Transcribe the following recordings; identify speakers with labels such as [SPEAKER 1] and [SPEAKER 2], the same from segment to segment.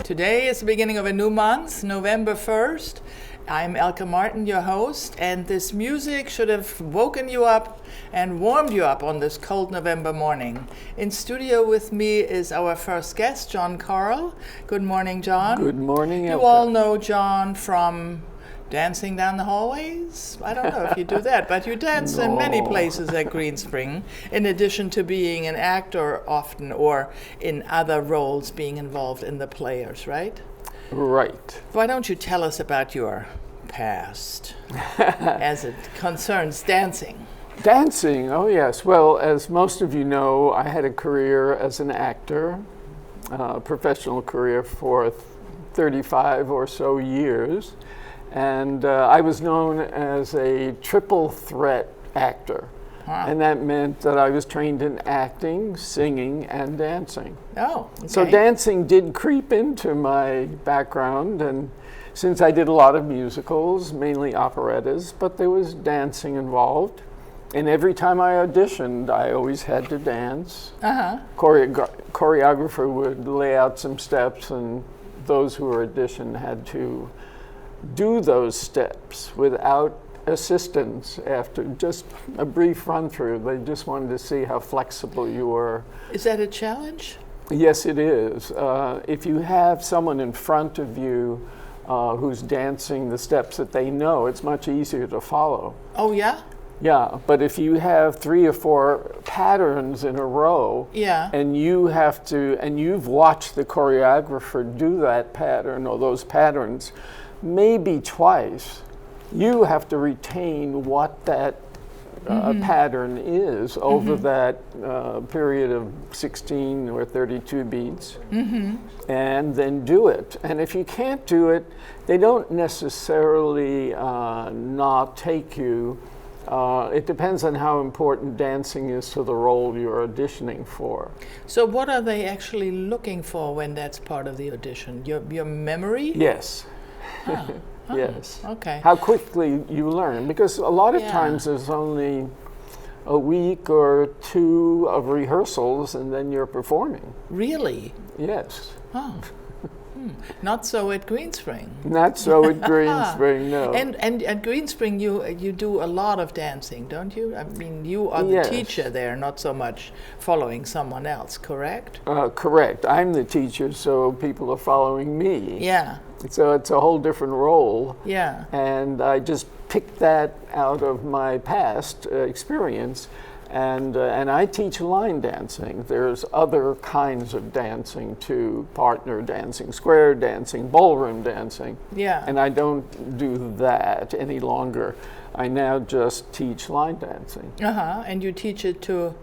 [SPEAKER 1] Today is the beginning of a new month, November 1st. I'm Elke Martin, your host, and this music should have woken you up and warmed you up on this cold November morning. In studio with me is our first guest, John Carle. Good morning, John.
[SPEAKER 2] Good morning, Elke.
[SPEAKER 1] You all know John from dancing down the hallways? I don't know if you do that, but you dance in many places at Green Spring, in addition to being an actor often or in other roles being involved in the players, right?
[SPEAKER 2] Right.
[SPEAKER 1] Why don't you tell us about your past as it concerns dancing?
[SPEAKER 2] Dancing, oh yes. Well, as most of you know, I had a career as an actor, a professional career for 35 or so years. And I was known as a triple threat actor. Wow. And that meant that I was trained in acting, singing, and dancing.
[SPEAKER 1] Oh, okay.
[SPEAKER 2] So dancing did creep into my background, and since I did a lot of musicals, mainly operettas, but there was dancing involved. And every time I auditioned, I always had to dance. Choreographer would lay out some steps, and those who were auditioned had to do those steps without assistance after just a brief run through. They just wanted to see how flexible you were.
[SPEAKER 1] Is that a challenge?
[SPEAKER 2] Yes, it is. If you have someone in front of you who's dancing the steps that they know, it's much easier to follow.
[SPEAKER 1] Oh, yeah?
[SPEAKER 2] Yeah, but if you have 3 or 4 patterns in a row, and you have to, and you've watched the choreographer do that pattern or those patterns maybe twice, you have to retain what that pattern is over that period of 16 or 32 beats, and then do it. And if you can't do it, they don't necessarily not take you. It depends on how important dancing is to the role you're auditioning for.
[SPEAKER 1] So what are they actually looking for when that's part of the audition? Your memory?
[SPEAKER 2] Yes.
[SPEAKER 1] Oh,
[SPEAKER 2] yes.
[SPEAKER 1] Okay.
[SPEAKER 2] How quickly you learn, because a lot of times there's only a week or 2 of rehearsals and then you're performing.
[SPEAKER 1] Really?
[SPEAKER 2] Yes.
[SPEAKER 1] Oh. Not so at Green Spring.
[SPEAKER 2] Not so at Green Spring, no.
[SPEAKER 1] And at Green Spring, you do a lot of dancing, don't you? I mean, you are the teacher there, not so much following someone else, correct?
[SPEAKER 2] Correct. I'm the teacher, so people are following me.
[SPEAKER 1] Yeah.
[SPEAKER 2] So it's a whole different role.
[SPEAKER 1] Yeah.
[SPEAKER 2] And I just picked that out of my past experience. And I teach line dancing. There's other kinds of dancing too, partner dancing, square dancing, ballroom dancing.
[SPEAKER 1] Yeah.
[SPEAKER 2] And I don't do that any longer. I now just teach line dancing.
[SPEAKER 1] And you teach it to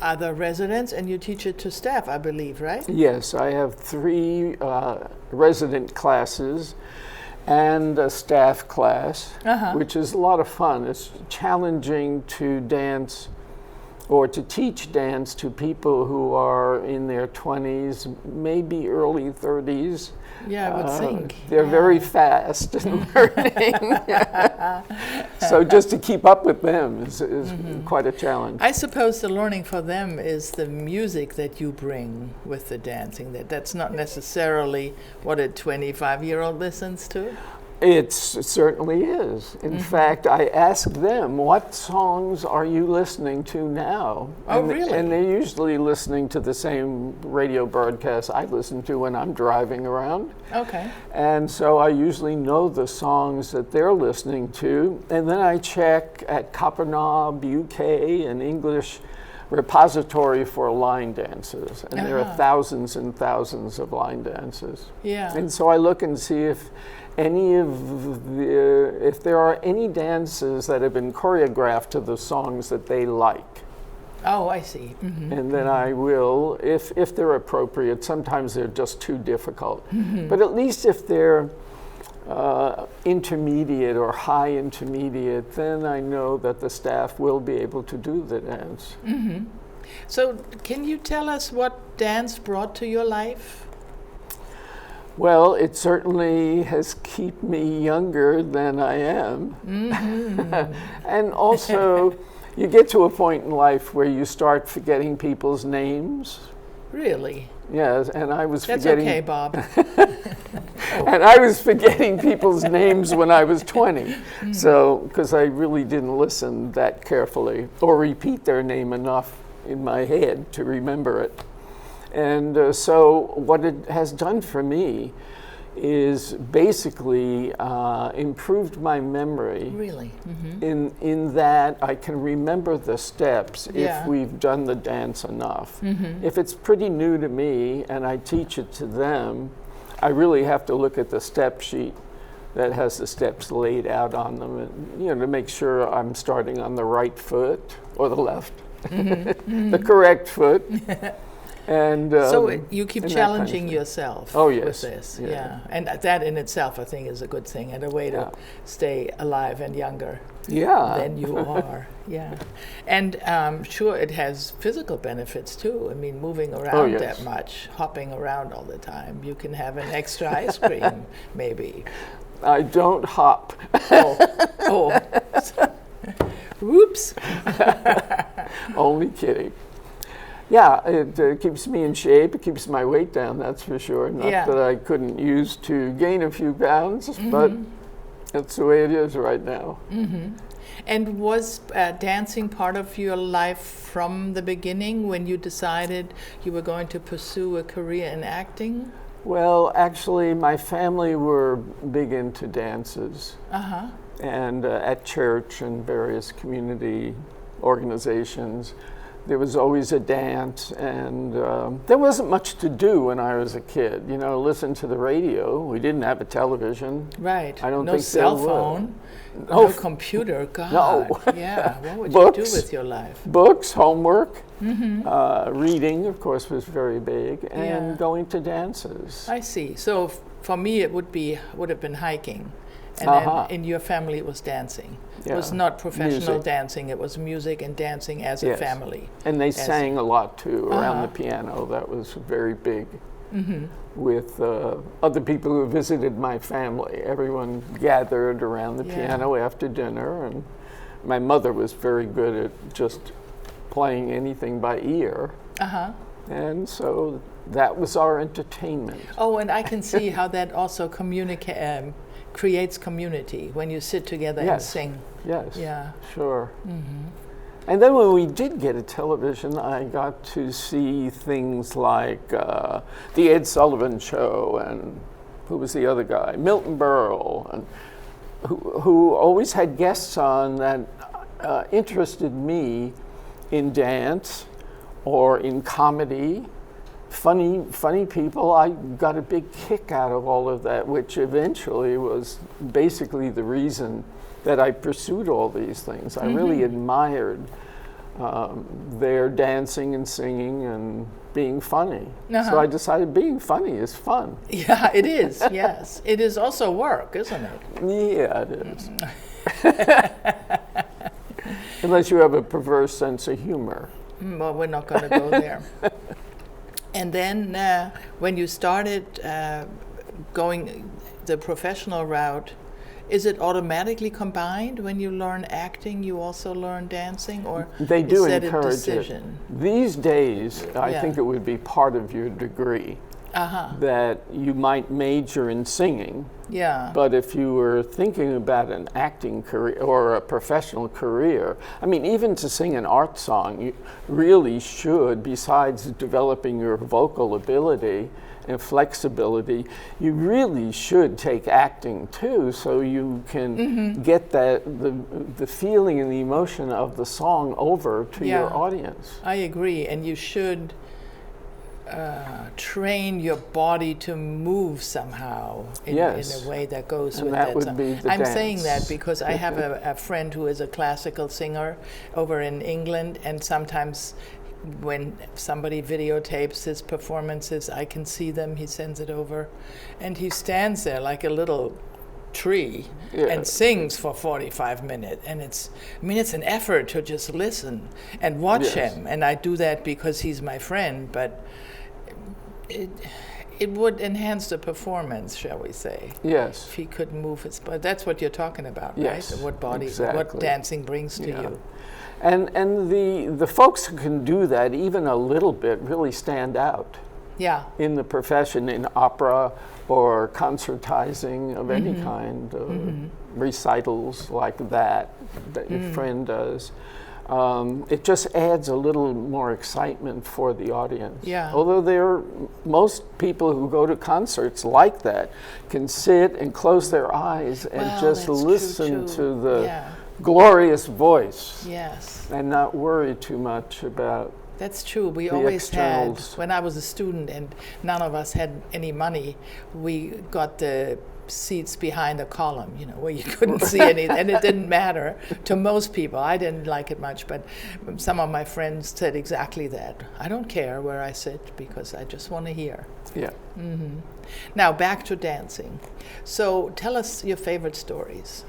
[SPEAKER 1] other residents and you teach it to staff, I believe, right?
[SPEAKER 2] Yes, I have 3 resident classes and a staff class, which is a lot of fun. It's challenging to dance or to teach dance to people who are in their 20s, maybe early 30s.
[SPEAKER 1] Yeah, I would think.
[SPEAKER 2] They're very fast in learning. So just to keep up with them is quite a challenge.
[SPEAKER 1] I suppose the learning for them is the music that you bring with the dancing. That's not necessarily what a 25-year-old listens to.
[SPEAKER 2] It certainly is. In fact, I ask them, what songs are you listening to now?
[SPEAKER 1] Oh, really?
[SPEAKER 2] And they're usually listening to the same radio broadcasts I listen to when I'm driving around.
[SPEAKER 1] Okay.
[SPEAKER 2] And so I usually know the songs that they're listening to. And then I check at Copperknob, UK, an English repository for line dances. And there are thousands and thousands of line dances.
[SPEAKER 1] Yeah.
[SPEAKER 2] And so I look and see if if there are any dances that have been choreographed to the songs that they like.
[SPEAKER 1] Oh, I see.
[SPEAKER 2] And then I will, if they're appropriate. Sometimes they're just too difficult. But at least if they're intermediate or high intermediate, then I know that the staff will be able to do the dance.
[SPEAKER 1] So can you tell us what dance brought to your life?
[SPEAKER 2] Well, it certainly has kept me younger than I am. And also, you get to a point in life where you start forgetting people's names.
[SPEAKER 1] Really?
[SPEAKER 2] Yes, and I was
[SPEAKER 1] That's
[SPEAKER 2] forgetting...
[SPEAKER 1] okay, Bob.
[SPEAKER 2] And I was forgetting people's names when I was 20. So, because I really didn't listen that carefully or repeat their name enough in my head to remember it. And so what it has done for me is basically improved my memory.
[SPEAKER 1] Really?
[SPEAKER 2] In that I can remember the steps if we've done the dance enough. If it's pretty new to me and I teach it to them, I really have to look at the step sheet that has the steps laid out on them, and, to make sure I'm starting on the right foot or the left, the correct foot. And
[SPEAKER 1] so you keep challenging yourself with this.
[SPEAKER 2] Yeah.
[SPEAKER 1] And that in itself, I think, is a good thing and a way to stay alive and younger than you are. And sure, it has physical benefits too. I mean, moving around that much, hopping around all the time. You can have an extra ice cream, maybe.
[SPEAKER 2] I don't hop.
[SPEAKER 1] Oh. Whoops.
[SPEAKER 2] Only kidding. Yeah, it keeps me in shape. It keeps my weight down, that's for sure. Not that I couldn't use to gain a few pounds, but that's the way it is right now.
[SPEAKER 1] And was dancing part of your life from the beginning when you decided you were going to pursue a career in acting?
[SPEAKER 2] Well, actually, my family were big into dances. And at church and various community organizations, there was always a dance, and there wasn't much to do when I was a kid. Listen to the radio. We didn't have a television.
[SPEAKER 1] Right.
[SPEAKER 2] I don't
[SPEAKER 1] no
[SPEAKER 2] think
[SPEAKER 1] cell phone. No computer. God. No. Yeah. What would you do with your life?
[SPEAKER 2] Books, homework, reading, of course, was very big, and going to dances.
[SPEAKER 1] I see. So for me, it would have been hiking. And then in your family, it was dancing. It was not professional dancing. It was music and dancing as a family.
[SPEAKER 2] And they sang a lot, too, around the piano. That was very big with other people who visited my family. Everyone gathered around the piano after dinner. And my mother was very good at just playing anything by ear. And so that was our entertainment.
[SPEAKER 1] Oh, and I can see how that also creates community when you sit together and sing.
[SPEAKER 2] Yes. Yeah. Sure. And then when we did get a television, I got to see things like the Ed Sullivan Show, and who was the other guy? Milton Berle, and who always had guests on that interested me in dance or in comedy. Funny people. I got a big kick out of all of that, which eventually was basically the reason that I pursued all these things. I really admired their dancing and singing and being funny. So I decided being funny is fun.
[SPEAKER 1] Yeah, it is, yes. It is also work, isn't it?
[SPEAKER 2] Yeah, it is. Unless you have a perverse sense of humor.
[SPEAKER 1] Well, we're not going to go there. And then when you started going the professional route, is it automatically combined? When you learn acting, you also learn dancing, or
[SPEAKER 2] they do
[SPEAKER 1] is that
[SPEAKER 2] encourage
[SPEAKER 1] a decision?
[SPEAKER 2] These days, I think it would be part of your degree that you might major in singing.
[SPEAKER 1] Yeah.
[SPEAKER 2] But if you were thinking about an acting career or a professional career, I mean, even to sing an art song, you really should, besides developing your vocal ability and flexibility, you really should take acting too, so you can get the feeling and the emotion of the song over to your audience.
[SPEAKER 1] I agree, and you should train your body to move somehow in a way that goes
[SPEAKER 2] and
[SPEAKER 1] with
[SPEAKER 2] that
[SPEAKER 1] that
[SPEAKER 2] would
[SPEAKER 1] song.
[SPEAKER 2] be the
[SPEAKER 1] I'm
[SPEAKER 2] dance.
[SPEAKER 1] saying that because I have a friend who is a classical singer over in England, and sometimes when somebody videotapes his performances, I can see them, he sends it over, and he stands there like a little tree and sings for 45 minutes, and it's an effort to just listen and watch him, and I do that because he's my friend, but it would enhance the performance, shall we say?
[SPEAKER 2] Yes.
[SPEAKER 1] If he could move his body. That's what you're talking about,
[SPEAKER 2] yes,
[SPEAKER 1] right? What body,
[SPEAKER 2] exactly.
[SPEAKER 1] what dancing brings to you.
[SPEAKER 2] And the folks who can do that even a little bit really stand out.
[SPEAKER 1] Yeah.
[SPEAKER 2] In the profession, in opera or concertizing of any kind, recitals like that your friend does. It just adds a little more excitement for the audience.
[SPEAKER 1] Yeah.
[SPEAKER 2] Although most people who go to concerts like that can sit and close their eyes and just listen to the glorious voice.
[SPEAKER 1] Yes.
[SPEAKER 2] And not worry too much about.
[SPEAKER 1] That's true. We always had, when I was a student and none of us had any money, we got the seats behind the column, where you couldn't see anything, and it didn't matter to most people. I didn't like it much, but some of my friends said exactly that. I don't care where I sit because I just want to hear.
[SPEAKER 2] Yeah.
[SPEAKER 1] Mm-hmm. Now back to dancing. So tell us your favorite stories.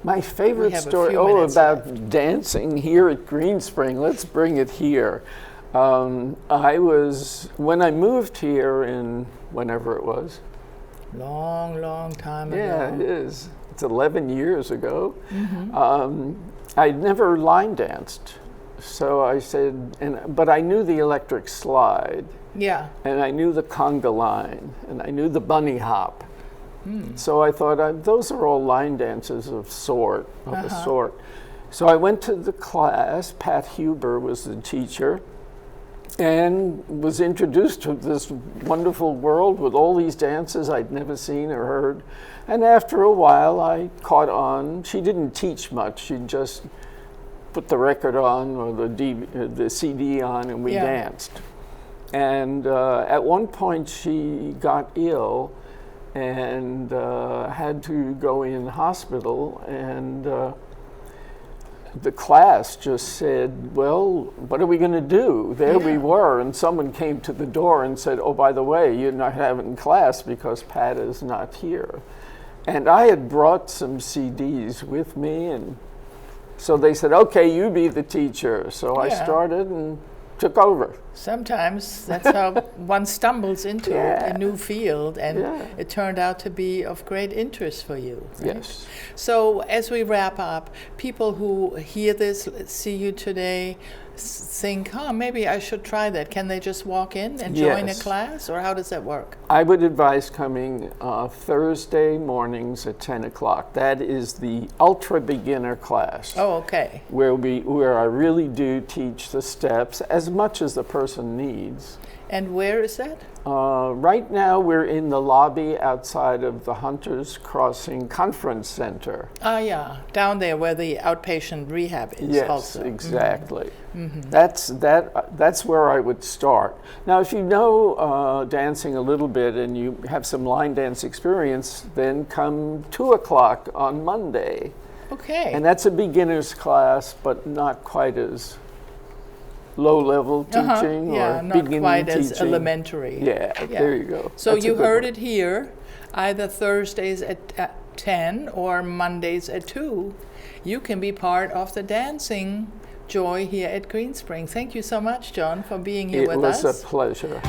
[SPEAKER 2] My favorite story, about dancing here at Green Spring. Let's bring it here. When I moved here in whenever it was.
[SPEAKER 1] Long time ago.
[SPEAKER 2] Yeah, it is. It's 11 years ago. I'd never line danced. So I said, but I knew the electric slide.
[SPEAKER 1] Yeah.
[SPEAKER 2] And I knew the conga line. And I knew the bunny hop. So I thought, those are all line dances of a sort. So I went to the class. Pat Huber was the teacher, and was introduced to this wonderful world with all these dances I'd never seen or heard. And after a while, I caught on. She didn't teach much. She'd just put the record on or the CD on, and we danced. And at one point, she got ill and had to go in hospital, and the class just said, well, what are we going to do? There we were, and someone came to the door and said, oh, by the way, you're not having class because Pat is not here. And I had brought some CDs with me, and so they said, okay, you be the teacher. So I started and took over.
[SPEAKER 1] Sometimes that's how one stumbles into a new field, and it turned out to be of great interest for you. Right?
[SPEAKER 2] Yes.
[SPEAKER 1] So as we wrap up, people who hear this, see you today, think, maybe I should try that. Can they just walk in and join a class, or how does that work?
[SPEAKER 2] I would advise coming Thursday mornings at 10 o'clock. That is the ultra beginner class.
[SPEAKER 1] Oh, okay.
[SPEAKER 2] Where I really do teach the steps as much as the person needs.
[SPEAKER 1] And where is that?
[SPEAKER 2] Right now we're in the lobby outside of the Hunters Crossing Conference Center.
[SPEAKER 1] Down there where the outpatient rehab is.
[SPEAKER 2] Yes, exactly. That's where I would start. Now, if you know dancing a little bit and you have some line dance experience, then come 2 o'clock on Monday.
[SPEAKER 1] Okay.
[SPEAKER 2] And that's a beginner's class, but not quite as low-level teaching or
[SPEAKER 1] not
[SPEAKER 2] beginning
[SPEAKER 1] quite
[SPEAKER 2] teaching.
[SPEAKER 1] As elementary.
[SPEAKER 2] Yeah, there you go.
[SPEAKER 1] So you heard it here, either Thursdays at 10 or Mondays at 2. You can be part of the dancing joy here at Green Spring. Thank you so much, John, for being here with us.
[SPEAKER 2] It was a pleasure.